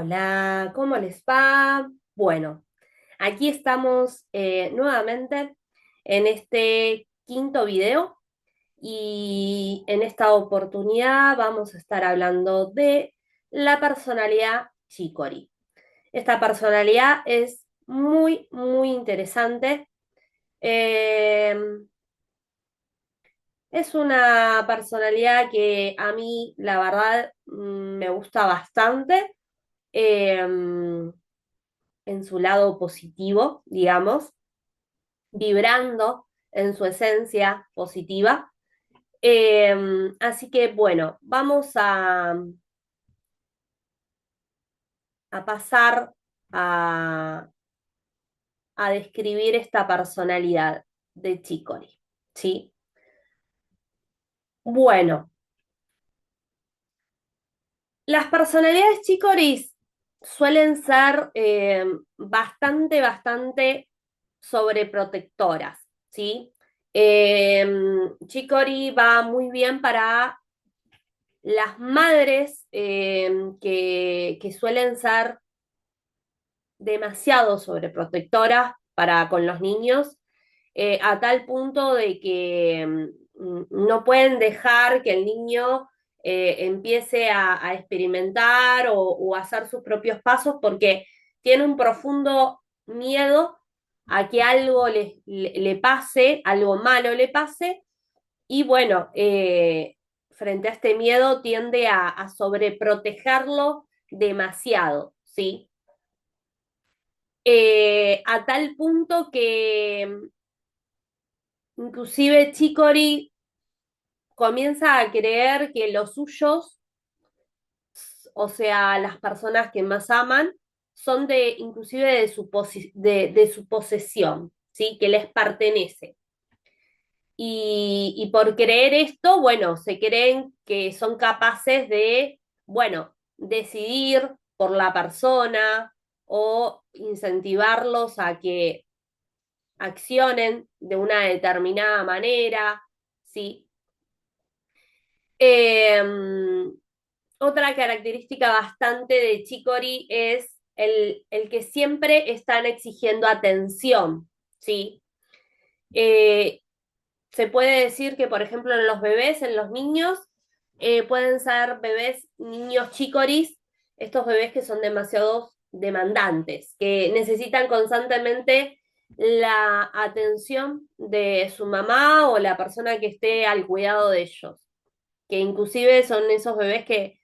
Hola, ¿cómo les va? Bueno, aquí estamos nuevamente en este quinto video y en esta oportunidad vamos a estar hablando de la personalidad Chicori. Esta personalidad es muy interesante. Eh, es una personalidad que a mí, la verdad, me gusta bastante. Em, en su lado positivo, digamos, vibrando en su esencia positiva. Así que bueno, vamos a pasar a, a describir esta personalidad de Chicori, ¿sí? Bueno, las personalidades chicoris suelen ser bastante sobreprotectoras, ¿sí? Eh, Chicory va muy bien para las madres que suelen ser demasiado sobreprotectoras para con los niños, a tal punto de que no pueden dejar que el niño empiece a experimentar o a hacer sus propios pasos porque tiene un profundo miedo a que algo le pase, algo malo le pase, y bueno, frente a este miedo tiende a sobreprotegerlo demasiado, ¿sí? A tal punto que inclusive Chicory comienza a creer que los suyos, o sea, las personas que más aman, son inclusive de su posesión, ¿sí? Que les pertenece. Y por creer esto, bueno, se creen que son capaces de, bueno, decidir por la persona o incentivarlos a que accionen de una determinada manera, ¿sí? Eh, Otra característica bastante de Chicory es el que siempre están exigiendo atención, ¿sí? Eh, Se puede decir que, por ejemplo, en los bebés, en los niños, pueden ser bebés, niños chicoris, estos bebés que son demasiado demandantes, que necesitan constantemente la atención de su mamá o la persona que esté al cuidado de ellos, que inclusive son esos bebés que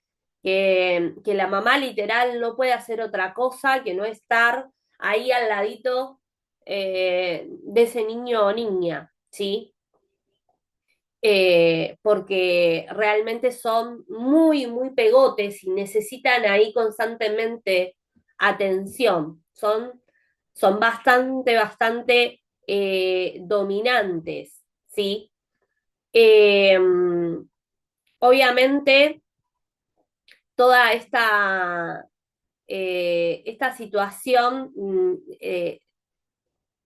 la mamá literal no puede hacer otra cosa que no estar ahí al ladito de ese niño o niña, ¿sí? Porque realmente son muy pegotes y necesitan ahí constantemente atención. Son bastante dominantes, ¿sí? Eh, Obviamente, toda esta situación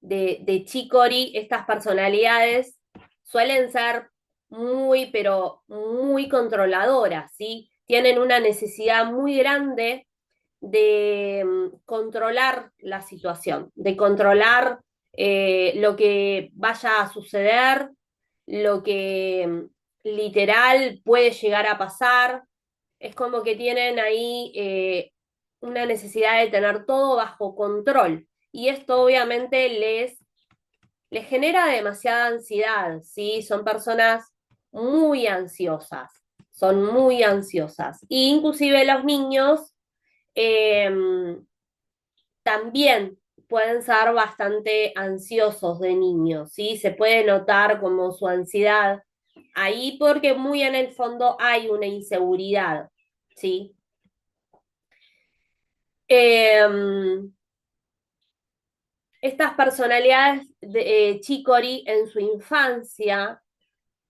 de Chicory, estas personalidades suelen ser pero muy controladoras, ¿sí? Tienen una necesidad muy grande de controlar la situación, de controlar lo que vaya a suceder, lo que literal puede llegar a pasar. Es como que tienen ahí una necesidad de tener todo bajo control. Y esto obviamente les genera demasiada ansiedad, ¿sí? Son personas muy ansiosas, son muy ansiosas. E inclusive los niños eh, también pueden ser bastante ansiosos de niños, ¿sí? Se puede notar como su ansiedad ahí porque muy en el fondo hay una inseguridad, ¿sí? Eh, Estas personalidades de Chicory en su infancia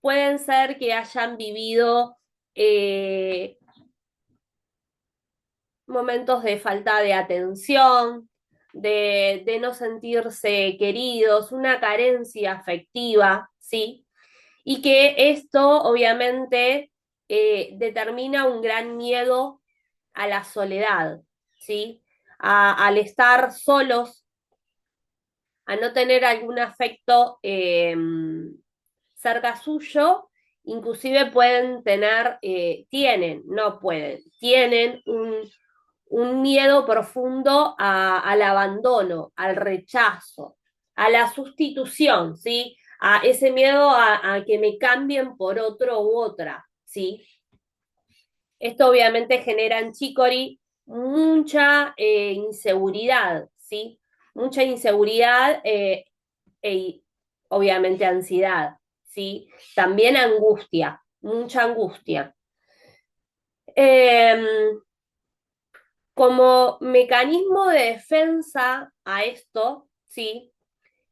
pueden ser que hayan vivido eh, momentos de falta de atención, de no sentirse queridos, una carencia afectiva, ¿sí? Y que esto obviamente determina un gran miedo a la soledad, ¿sí? Al estar solos, a no tener algún afecto cerca suyo, inclusive pueden tener, tienen, no pueden, tienen un miedo profundo al abandono, al rechazo, a la sustitución, ¿sí? A ese miedo a que me cambien por otro u otra, ¿sí? Esto obviamente genera en Chicory mucha inseguridad, ¿sí? Mucha inseguridad e obviamente ansiedad, ¿sí? También angustia, mucha angustia. Eh, Como mecanismo de defensa a esto, ¿sí?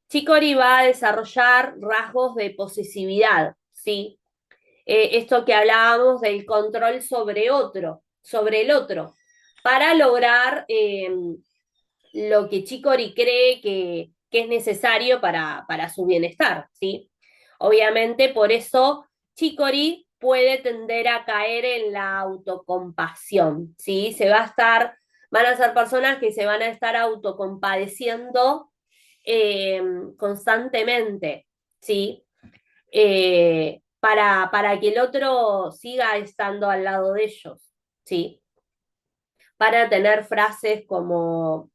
Chicory va a desarrollar rasgos de posesividad, ¿sí? Esto que hablábamos del control sobre otro, sobre el otro, para lograr lo que Chicory cree que es necesario para su bienestar, ¿sí? Obviamente, por eso Chicory puede tender a caer en la autocompasión, ¿sí? Van a ser personas que se van a estar autocompadeciendo eh, constantemente, ¿sí? Para que el otro siga estando al lado de ellos, ¿sí? Para tener frases como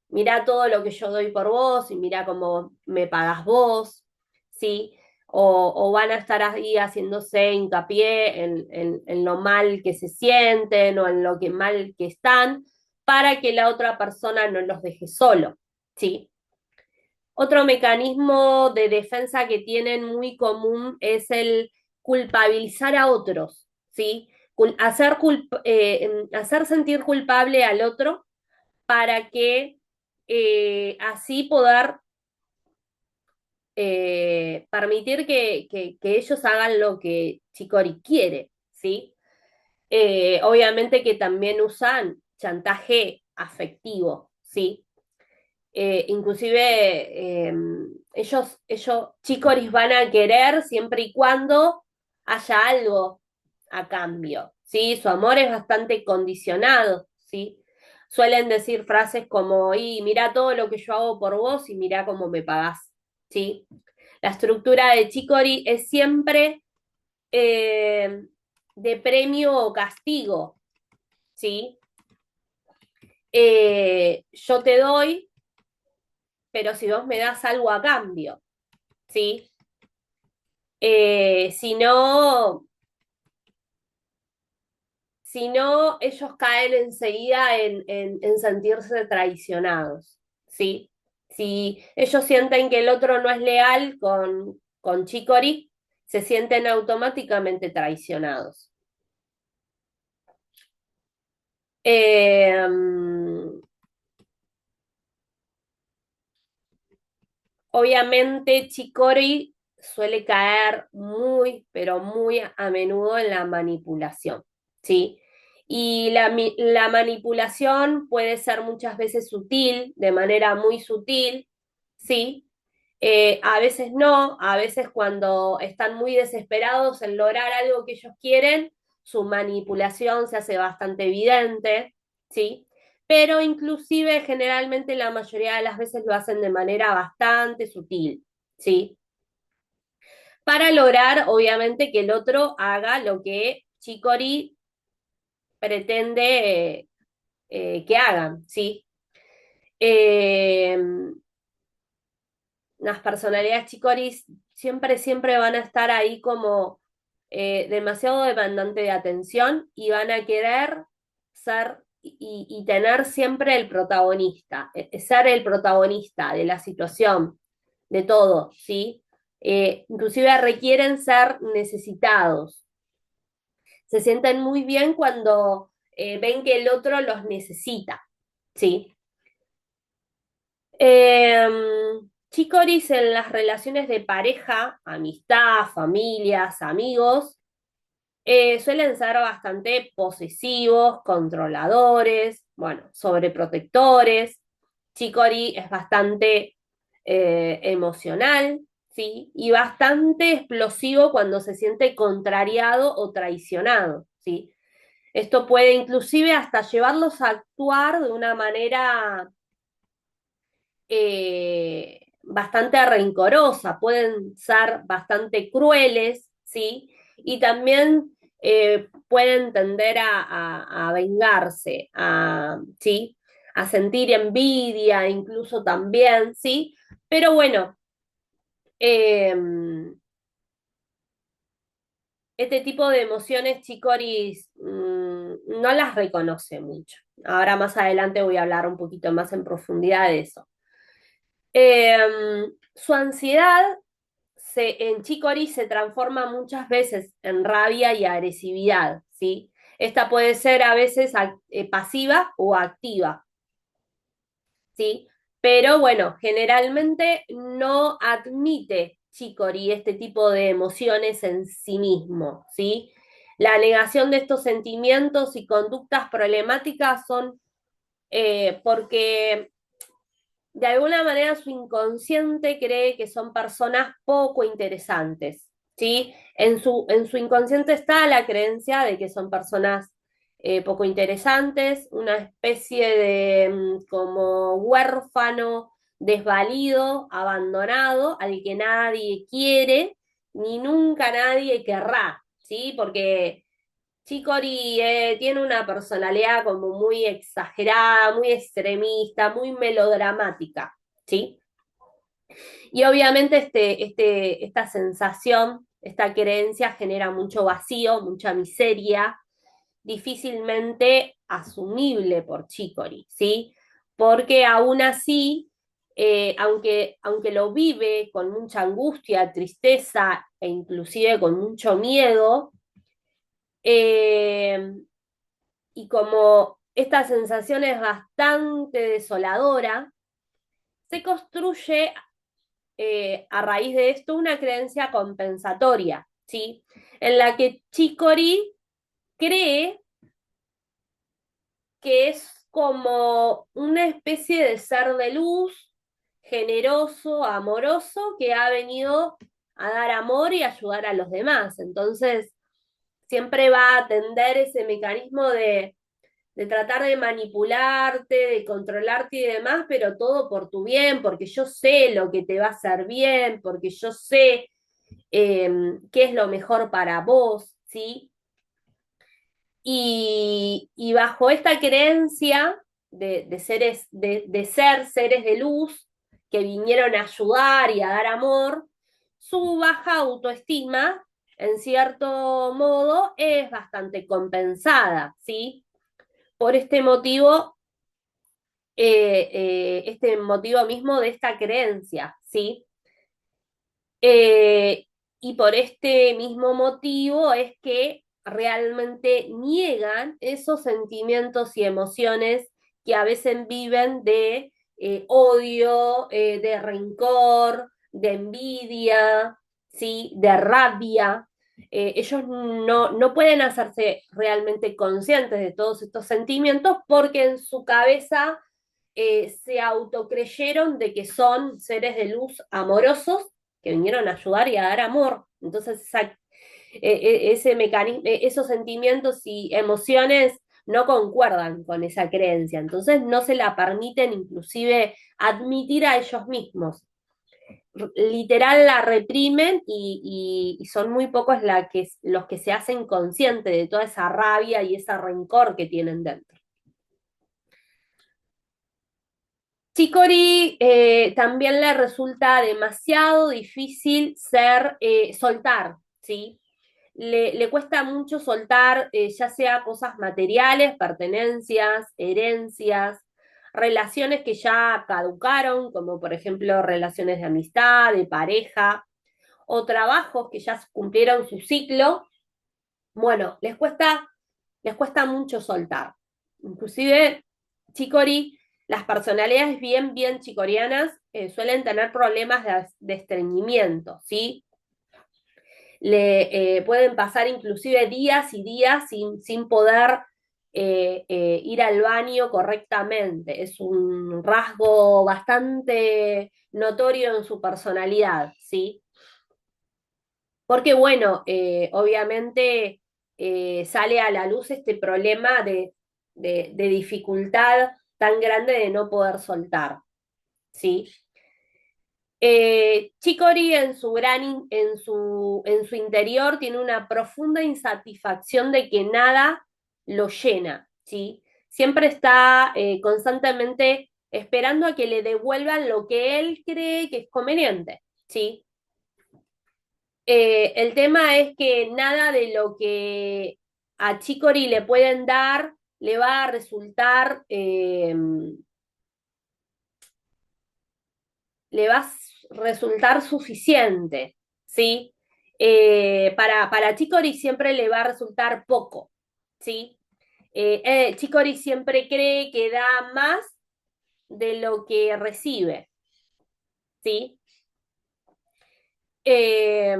mirá todo lo que yo doy por vos y mirá cómo me pagas vos, ¿sí? O van a estar ahí haciéndose hincapié en lo mal que se sienten o en lo que mal que están para que la otra persona no los deje solo, ¿sí? Otro mecanismo de defensa que tienen muy común es el culpabilizar a otros, ¿sí? Hacer sentir culpable al otro para que así poder permitir que ellos hagan lo que Chicory quiere, ¿sí? Obviamente que también usan chantaje afectivo, ¿sí? Inclusive Chicoris van a querer siempre y cuando haya algo a cambio, ¿sí? Su amor es bastante condicionado, ¿sí? Suelen decir frases como, y mira todo lo que yo hago por vos y mira cómo me pagás, ¿sí? La estructura de Chicory es siempre eh, de premio o castigo, ¿sí? Yo te doy, pero si vos me das algo a cambio, ¿sí? Si no, si no, ellos caen enseguida en sentirse traicionados, ¿sí? Si ellos sienten que el otro no es leal con Chicory, se sienten automáticamente traicionados. Eh, Obviamente, Chicory suele caer muy, pero muy a menudo en la manipulación, ¿sí? Y la manipulación puede ser muchas veces sutil, de manera muy sutil, ¿sí? A veces no, a veces cuando están muy desesperados en lograr algo que ellos quieren, su manipulación se hace bastante evidente, ¿sí? Pero inclusive generalmente la mayoría de las veces lo hacen de manera bastante sutil, ¿sí? Para lograr, obviamente, que el otro haga lo que Chicory pretende que hagan, ¿sí? Eh, las personalidades chicoris siempre van a estar ahí como demasiado demandante de atención y van a querer ser y tener siempre el protagonista, ser el protagonista de la situación, de todo, ¿sí? Inclusive requieren ser necesitados. Se sienten muy bien cuando ven que el otro los necesita, ¿sí? Chicoris en las relaciones de pareja, amistad, familias, amigos, suelen ser bastante posesivos, controladores, bueno, sobreprotectores. Chicory es bastante emocional, ¿sí? Y bastante explosivo cuando se siente contrariado o traicionado, ¿sí? Esto puede inclusive hasta llevarlos a actuar de una manera bastante rencorosa, pueden ser bastante crueles, ¿sí? Y también pueden tender a vengarse, ¿sí? A sentir envidia incluso también, ¿sí? Pero bueno, eh, este tipo de emociones Chicoris no las reconoce mucho. Ahora más adelante voy a hablar un poquito más en profundidad de eso. Su ansiedad en Chicory se transforma muchas veces en rabia y agresividad, ¿sí? Esta puede ser a veces pasiva o activa, ¿sí? Pero bueno, generalmente no admite Chicory este tipo de emociones en sí mismo, ¿sí? La negación de estos sentimientos y conductas problemáticas son porque de alguna manera su inconsciente cree que son personas poco interesantes, ¿sí? En su inconsciente está la creencia de que son personas poco interesantes, una especie de como huérfano, desvalido, abandonado, al que nadie quiere, ni nunca nadie querrá, ¿sí? Porque Chicori tiene una personalidad como muy exagerada, muy extremista, muy melodramática, ¿sí? Y obviamente esta sensación, esta creencia genera mucho vacío, mucha miseria, difícilmente asumible por Chicori, ¿sí? Porque aún así, aunque lo vive con mucha angustia, tristeza e inclusive con mucho miedo, eh, y como esta sensación es bastante desoladora, se construye a raíz de esto una creencia compensatoria, ¿sí? En la que Chicory cree que es como una especie de ser de luz, generoso, amoroso, que ha venido a dar amor y ayudar a los demás. Entonces, siempre va a atender ese mecanismo de tratar de manipularte, de controlarte y demás, pero todo por tu bien, porque yo sé lo que te va a hacer bien, porque yo sé qué es lo mejor para vos, ¿sí? Y bajo esta creencia de seres, de ser seres de luz que vinieron a ayudar y a dar amor, su baja autoestima, en cierto modo, es bastante compensada, ¿sí? Por este motivo mismo de esta creencia, ¿sí? Eh, y por este mismo motivo es que realmente niegan esos sentimientos y emociones que a veces viven de odio, de rencor, de envidia, ¿sí? De rabia. Ellos no pueden hacerse realmente conscientes de todos estos sentimientos porque en su cabeza se autocreyeron de que son seres de luz amorosos que vinieron a ayudar y a dar amor. Entonces, ese mecanismo, esos sentimientos y emociones no concuerdan con esa creencia. Entonces, no se la permiten inclusive admitir a ellos mismos. Literal la reprimen y son muy pocos los que se hacen conscientes de toda esa rabia y ese rencor que tienen dentro. Chicory también le resulta demasiado difícil soltar, ¿sí? Le cuesta mucho soltar, ya sea cosas materiales, pertenencias, herencias, relaciones que ya caducaron, como por ejemplo relaciones de amistad, de pareja, o trabajos que ya cumplieron su ciclo. Bueno, les cuesta mucho soltar. Inclusive, Chicory, las personalidades bien chicorianas suelen tener problemas de estreñimiento, ¿sí? Le pueden pasar inclusive días y días sin poder ir al baño correctamente. Es un rasgo bastante notorio en su personalidad, ¿sí? Porque bueno, obviamente sale a la luz este problema de dificultad tan grande de no poder soltar, ¿sí? Chicory en su interior tiene una profunda insatisfacción de que nada lo llena, ¿sí? Siempre está constantemente esperando a que le devuelvan lo que él cree que es conveniente, ¿sí? El tema es que nada de lo que a Chicory le pueden dar le va a resultar le va a resultar suficiente, ¿sí? Para Chicory siempre le va a resultar poco, ¿sí? Chicory siempre cree que da más de lo que recibe, ¿sí? Eh,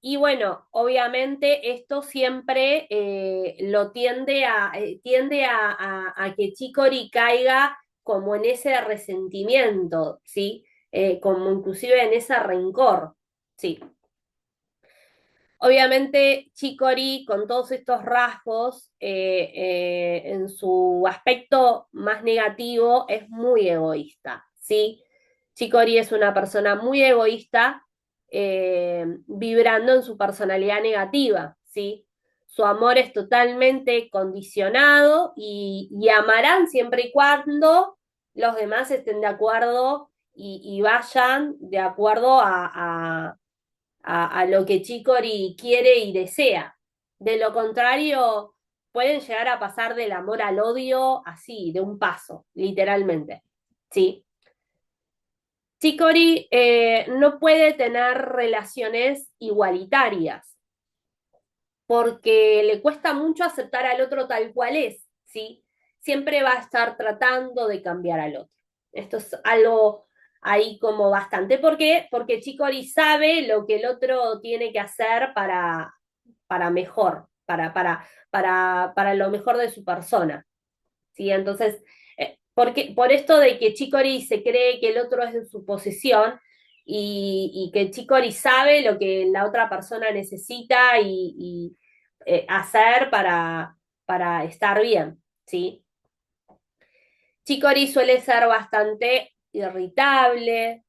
y bueno, obviamente esto siempre lo tiende a que Chicory caiga como en ese resentimiento, ¿sí? Como inclusive en ese rencor, ¿sí? Obviamente, Chicory, con todos estos rasgos, en su aspecto más negativo, es muy egoísta, ¿sí? Chicory es una persona muy egoísta, vibrando en su personalidad negativa, ¿sí? Su amor es totalmente condicionado y amarán siempre y cuando los demás estén de acuerdo y vayan de acuerdo a lo que Chicory quiere y desea. De lo contrario, pueden llegar a pasar del amor al odio así, de un paso, literalmente. ¿Sí? Chicory no puede tener relaciones igualitarias porque le cuesta mucho aceptar al otro tal cual es, ¿sí? Siempre va a estar tratando de cambiar al otro. Esto es algo ahí como bastante. ¿Por qué? Porque Chicory sabe lo que el otro tiene que hacer para mejor, para lo mejor de su persona, ¿sí? Entonces, por esto de que Chicory se cree que el otro es en su posesión y que Chicory sabe lo que la otra persona necesita y hacer para estar bien, ¿sí? Chicory suele ser bastante irritable,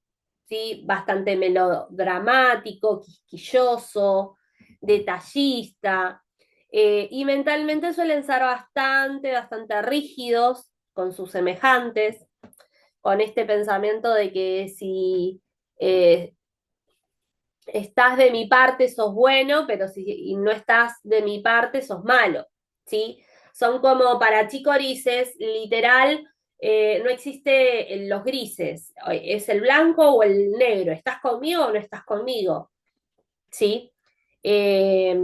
¿sí? Bastante melodramático, quisquilloso, detallista, y mentalmente suelen ser bastante rígidos con sus semejantes, con este pensamiento de que si eh, estás de mi parte sos bueno, pero si no estás de mi parte sos malo, ¿sí? Son como para chicorices, literal, no existe los grises, es el blanco o el negro, ¿estás conmigo o no estás conmigo? ¿Sí? Eh,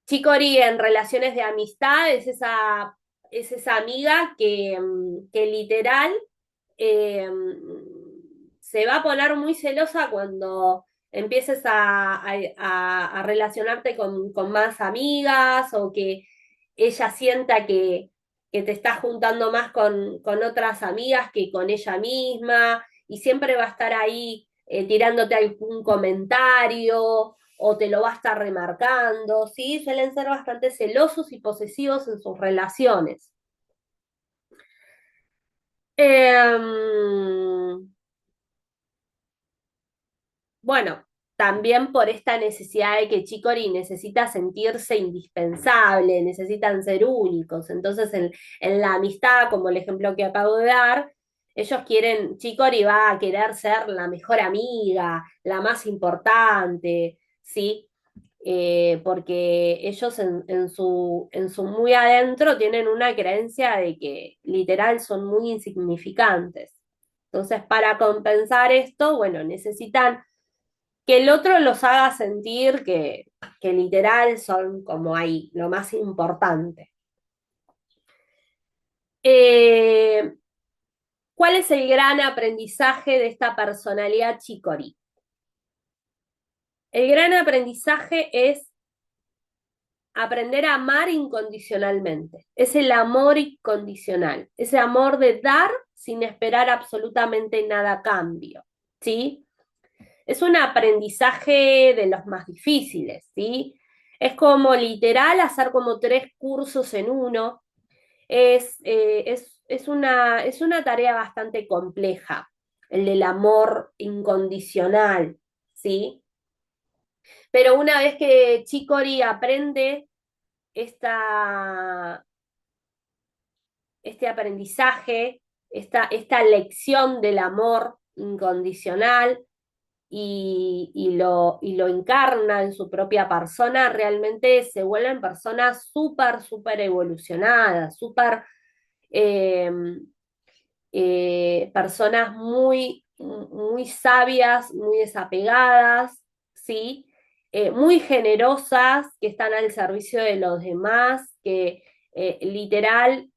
Chicory en relaciones de amistad es esa amiga que literal eh, se va a poner muy celosa cuando empieces a relacionarte con más amigas o que ella sienta que te estás juntando más con otras amigas que con ella misma y siempre va a estar ahí tirándote algún comentario o te lo va a estar remarcando, ¿sí? Suelen ser bastante celosos y posesivos en sus relaciones. Eh, bueno, también por esta necesidad de que Chicory necesita sentirse indispensable, necesitan ser únicos. Entonces, en la amistad, como el ejemplo que acabo de dar, ellos quieren, Chicory va a querer ser la mejor amiga, la más importante, ¿sí? Porque ellos en su muy adentro tienen una creencia de que literal son muy insignificantes. Entonces, para compensar esto, bueno, necesitan que el otro los haga sentir que literal son como ahí, lo más importante. Eh, ¿Cuál es el gran aprendizaje de esta personalidad chicorí? El gran aprendizaje es aprender a amar incondicionalmente. Es el amor incondicional, ese amor de dar sin esperar absolutamente nada a cambio, ¿sí? es un aprendizaje de los más difíciles, ¿sí? Es como literal hacer como tres cursos en uno. Es una tarea bastante compleja, el del amor incondicional, ¿sí? Pero una vez que Chicory aprende esta, este aprendizaje, esta lección del amor incondicional y lo encarna en su propia persona, realmente se vuelven personas súper, súper evolucionadas, súper eh, personas muy, muy sabias, muy desapegadas, ¿sí? Muy generosas, que están al servicio de los demás, que literal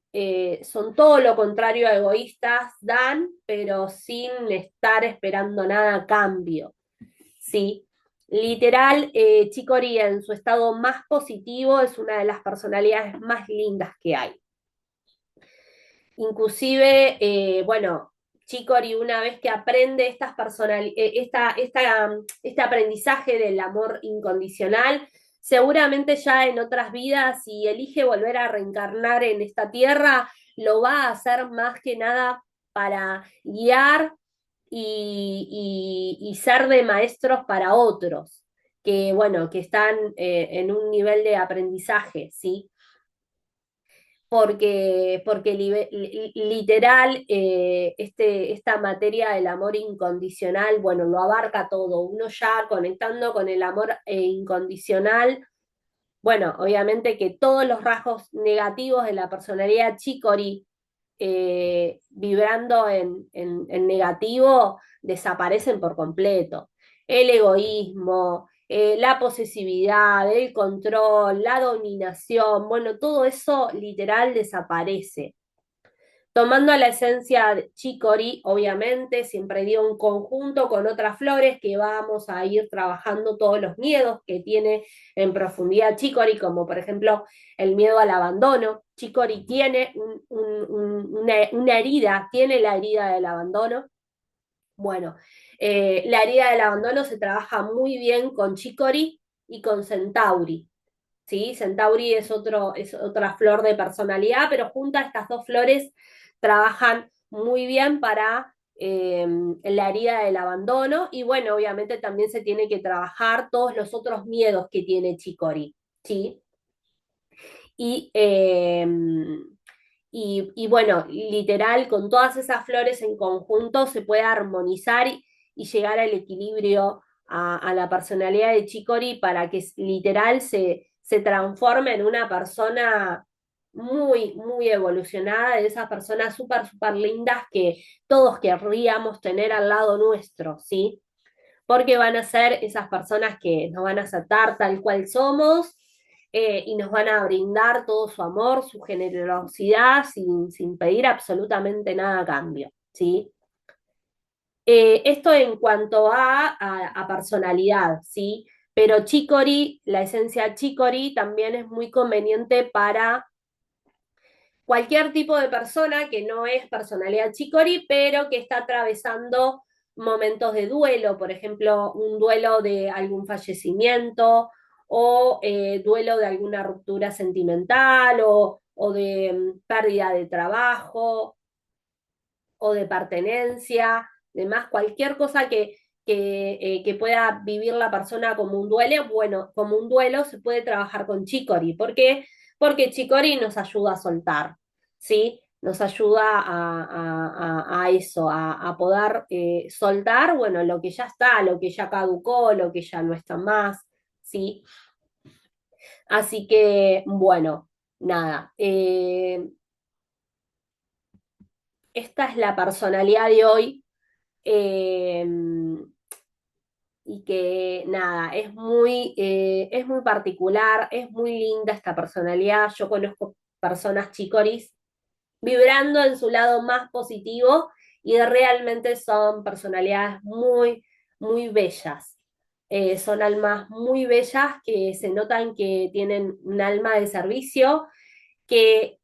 son todo lo contrario a egoístas, dan, pero sin estar esperando nada a cambio, ¿sí? Literal, Chicory en su estado más positivo es una de las personalidades más lindas que hay. Inclusive, bueno, Chicory una vez que aprende este aprendizaje del amor incondicional, seguramente ya en otras vidas, si elige volver a reencarnar en esta tierra, lo va a hacer más que nada para guiar y ser de maestros para otros, que bueno, que están en un nivel de aprendizaje, ¿sí? Porque literal, esta materia del amor incondicional, bueno, lo abarca todo. Uno ya conectando con el amor incondicional, bueno, obviamente que todos los rasgos negativos de la personalidad Chicory vibrando en negativo desaparecen por completo. El egoísmo, la posesividad, el control, la dominación, bueno, todo eso literal desaparece. Tomando la esencia de Chicory, obviamente, siempre dio un conjunto con otras flores que vamos a ir trabajando todos los miedos que tiene en profundidad Chicory, como por ejemplo el miedo al abandono. Chicory tiene una herida, tiene la herida del abandono. Bueno, la herida del abandono se trabaja muy bien con Chicory y con Centauri. ¿Sí? Centauri es otra flor de personalidad, pero juntas estas dos flores trabajan muy bien para la herida del abandono y bueno, obviamente también se tiene que trabajar todos los otros miedos que tiene Chicory, ¿sí? Y, eh, y bueno, literal, con todas esas flores en conjunto se puede armonizar y llegar al equilibrio a la personalidad de Chicory para que literal se transforme en una persona muy, muy evolucionada, de esas personas súper, súper lindas que todos querríamos tener al lado nuestro, ¿sí? Porque van a ser esas personas que nos van a aceptar tal cual somos y nos van a brindar todo su amor, su generosidad, sin pedir absolutamente nada a cambio, ¿sí? Esto en cuanto a personalidad, ¿sí? Pero Chicory, la esencia Chicory también es muy conveniente para cualquier tipo de persona que no es personalidad Chicory, pero que está atravesando momentos de duelo, por ejemplo, un duelo de algún fallecimiento o duelo de alguna ruptura sentimental o de pérdida de trabajo o de pertenencia, demás, cualquier cosa que pueda vivir la persona como un duelo, bueno, como un duelo se puede trabajar con Chicory. ¿Por qué? Porque Chicory nos ayuda a soltar, ¿sí? Nos ayuda a eso, a poder soltar, bueno, lo que ya está, lo que ya caducó, lo que ya no está más, ¿sí? Así que, bueno, nada. Esta es la personalidad de hoy. eh, y que nada, es muy particular, es muy linda esta personalidad. Yo conozco personas chicoris vibrando en su lado más positivo y realmente son personalidades muy, muy bellas. Son almas muy bellas que se notan que tienen un alma de servicio, que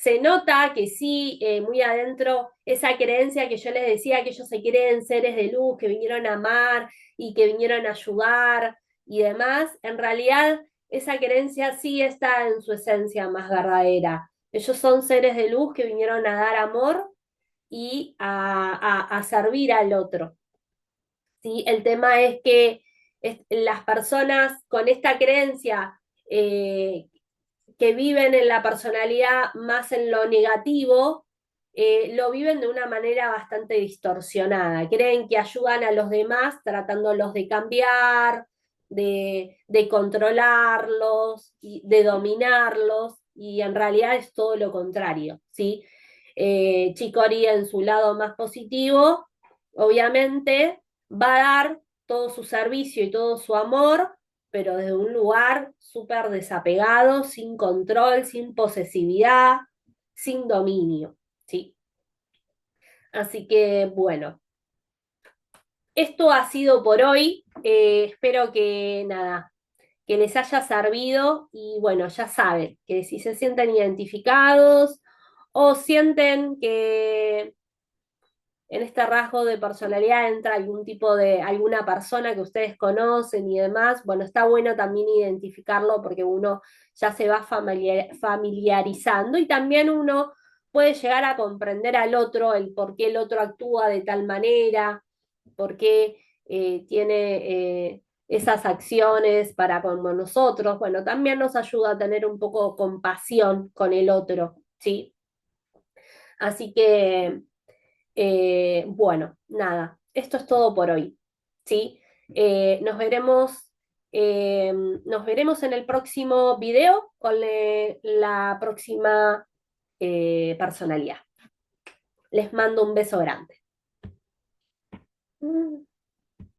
se nota que sí, muy adentro, esa creencia que yo les decía, que ellos se creen seres de luz, que vinieron a amar y que vinieron a ayudar y demás, en realidad esa creencia sí está en su esencia más verdadera. Ellos son seres de luz que vinieron a dar amor y a servir al otro. ¿Sí? El tema es que las personas con esta creencia eh, que viven en la personalidad más en lo negativo, lo viven de una manera bastante distorsionada. Creen que ayudan a los demás tratándolos de cambiar, de controlarlos, de dominarlos, y en realidad es todo lo contrario, ¿sí? Chicory en su lado más positivo, obviamente, va a dar todo su servicio y todo su amor, pero desde un lugar súper desapegado, sin control, sin posesividad, sin dominio, ¿sí? Así que, bueno, esto ha sido por hoy. Espero que nada, que les haya servido y bueno, ya saben que si se sienten identificados o sienten que en este rasgo de personalidad entra algún tipo de, alguna persona que ustedes conocen y demás, bueno, está bueno también identificarlo porque uno ya se va familiarizando y también uno puede llegar a comprender al otro, el por qué el otro actúa de tal manera, por qué tiene esas acciones para con nosotros. Bueno, también nos ayuda a tener un poco compasión con el otro, ¿sí? Así que bueno, nada, esto es todo por hoy, ¿sí? Nos veremos, nos veremos en el próximo video con la próxima personalidad. Les mando un beso grande.